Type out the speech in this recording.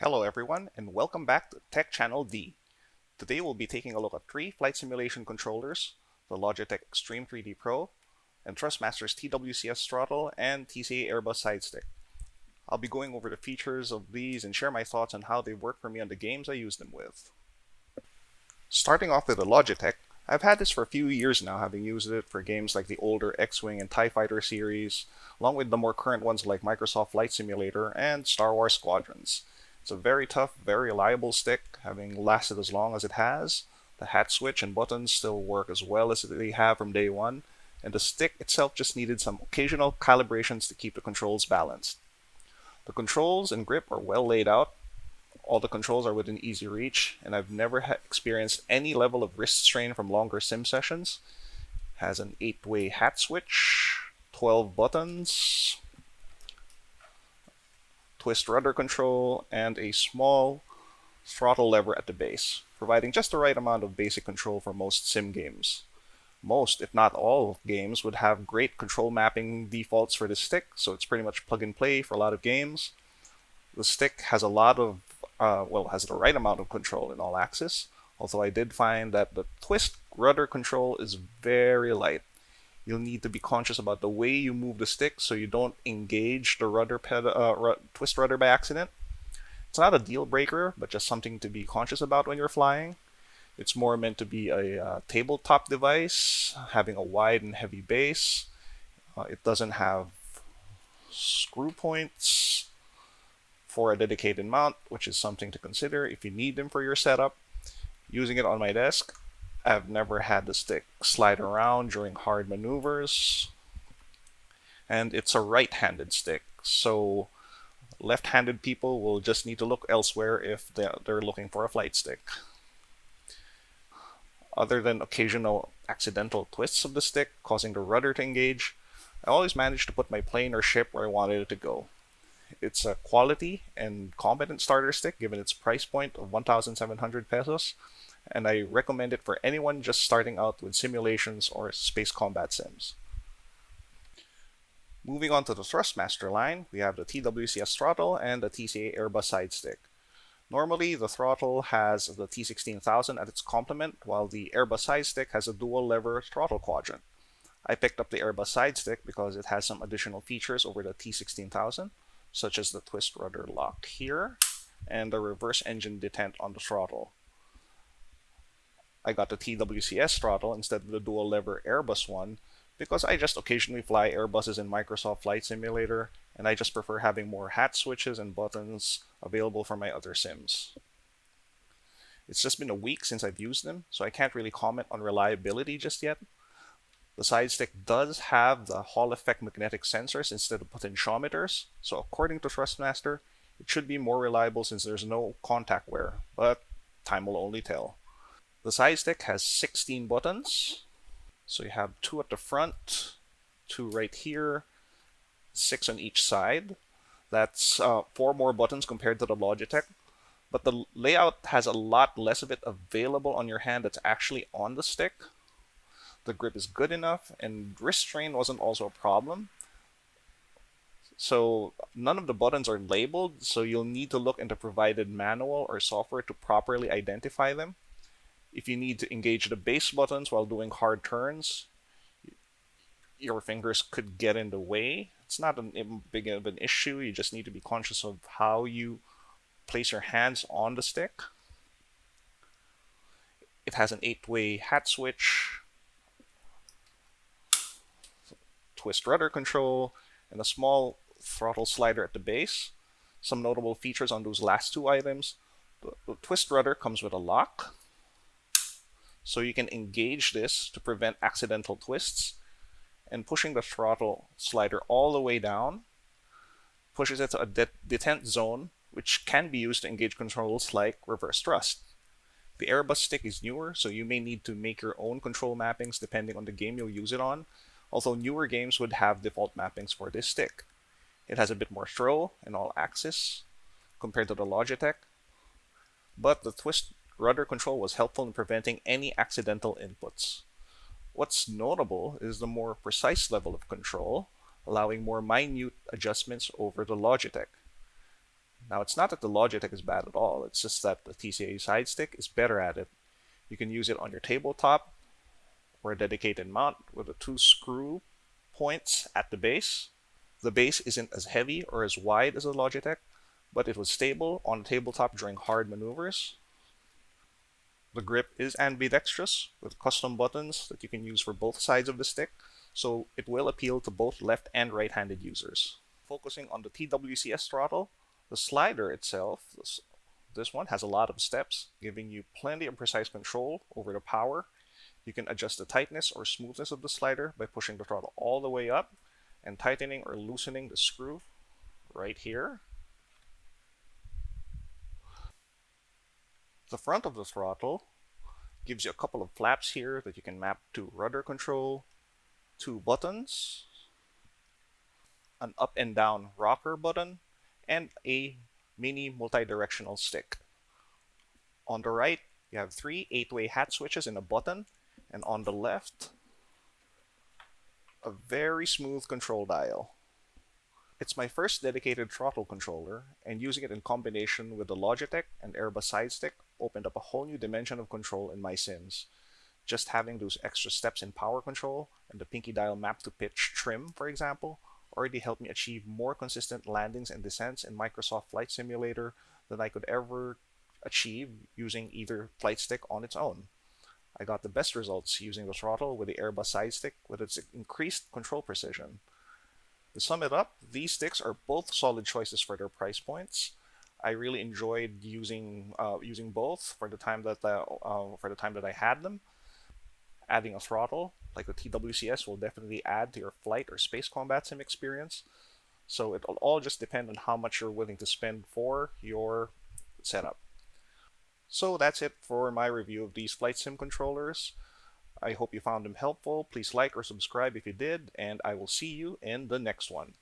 Hello everyone, and welcome back to Tech Channel D. Today we'll be taking a look at three flight simulation controllers, the Logitech Extreme 3D Pro, and Thrustmaster's TWCS Throttle and TCA Airbus Sidestick. I'll be going over the features of these and share my thoughts on how they work for me on the games I use them with. Starting off with the Logitech, I've had this for a few years now, having used it for games like the older X-Wing and TIE Fighter series, along with the more current ones like Microsoft Flight Simulator and Star Wars Squadrons. It's a very tough, very reliable stick, having lasted as long as it has. The hat switch and buttons still work as well as they have from day one, and the stick itself just needed some occasional calibrations to keep the controls balanced. The controls and grip are well laid out. All the controls are within easy reach, and I've never experienced any level of wrist strain from longer sim sessions. It has an 8-way hat switch, 12 buttons, twist rudder control, and a small throttle lever at the base, providing just the right amount of basic control for most sim games. Most, if not all, games would have great control mapping defaults for this stick, so it's pretty much plug and play for a lot of games. The stick has has the right amount of control in all axes, although I did find that the twist rudder control is very light. You'll need to be conscious about the way you move the stick so you don't engage the twist rudder by accident. It's not a deal breaker, but just something to be conscious about when you're flying. It's more meant to be a tabletop device, having a wide and heavy base. It doesn't have screw points for a dedicated mount, which is something to consider if you need them for your setup. Using it on my desk, I've never had the stick slide around during hard maneuvers, and it's a right-handed stick, so left-handed people will just need to look elsewhere if they're looking for a flight stick. Other than occasional accidental twists of the stick causing the rudder to engage, I always managed to put my plane or ship where I wanted it to go. It's a quality and competent starter stick given its price point of 1,700 pesos, and I recommend it for anyone just starting out with simulations or space combat sims. Moving on to the Thrustmaster line, we have the TWCS Throttle and the TCA Airbus Sidestick. Normally, the Throttle has the T16000 at its complement, while the Airbus Sidestick has a dual-lever throttle quadrant. I picked up the Airbus Sidestick because it has some additional features over the T16000, such as the twist rudder lock here, and the reverse engine detent on the throttle. I got the TWCS Throttle instead of the dual-lever Airbus one because I just occasionally fly Airbuses in Microsoft Flight Simulator, and I just prefer having more hat switches and buttons available for my other sims. It's just been a week since I've used them, so I can't really comment on reliability just yet. The Sidestick does have the Hall effect magnetic sensors instead of potentiometers, so according to Thrustmaster, it should be more reliable since there's no contact wear, but time will only tell. The Sidestick has 16 buttons, so you have 2 at the front, 2 right here, 6 on each side. That's 4 more buttons compared to the Logitech, but the layout has a lot less of it available on your hand that's actually on the stick. The grip is good enough, and wrist strain wasn't also a problem. So none of the buttons are labeled, so you'll need to look into provided manual or software to properly identify them. If you need to engage the base buttons while doing hard turns, your fingers could get in the way. It's not big of an issue, you just need to be conscious of how you place your hands on the stick. It has an 8-way hat switch, twist rudder control, and a small throttle slider at the base. Some notable features on those last 2 items. The twist rudder comes with a lock, so you can engage this to prevent accidental twists, and pushing the throttle slider all the way down pushes it to a detent zone, which can be used to engage controls like reverse thrust. The Airbus stick is newer, so you may need to make your own control mappings depending on the game you'll use it on, although newer games would have default mappings for this stick. It has a bit more throw in all axes compared to the Logitech, but the twist rudder control was helpful in preventing any accidental inputs. What's notable is the more precise level of control, allowing more minute adjustments over the Logitech. Now, it's not that the Logitech is bad at all, it's just that the TCA Sidestick is better at it. You can use it on your tabletop or a dedicated mount with the 2 screw points at the base. The base isn't as heavy or as wide as the Logitech, but it was stable on the tabletop during hard maneuvers. The grip is ambidextrous with custom buttons that you can use for both sides of the stick, so it will appeal to both left and right-handed users. Focusing on the TWCS throttle, the slider itself, this one has a lot of steps, giving you plenty of precise control over the power. You can adjust the tightness or smoothness of the slider by pushing the throttle all the way up and tightening or loosening the screw right here. The front of the throttle gives you a couple of flaps here that you can map to rudder control, 2 buttons, an up and down rocker button, and a mini multi-directional stick. On the right, you have 3 8-way hat switches and a button, and on the left, a very smooth control dial. It's my first dedicated throttle controller, and using it in combination with the Logitech and Airbus Sidestick opened up a whole new dimension of control in my sims. Just having those extra steps in power control and the pinky dial map to pitch trim, for example, already helped me achieve more consistent landings and descents in Microsoft Flight Simulator than I could ever achieve using either flight stick on its own. I got the best results using the throttle with the Airbus Sidestick with its increased control precision. To sum it up, these sticks are both solid choices for their price points. I really enjoyed using both for the time that I had them. Adding a throttle like the TWCS will definitely add to your flight or space combat sim experience. So it'll all just depend on how much you're willing to spend for your setup. So that's it for my review of these flight sim controllers. I hope you found them helpful. Please like or subscribe if you did, and I will see you in the next one.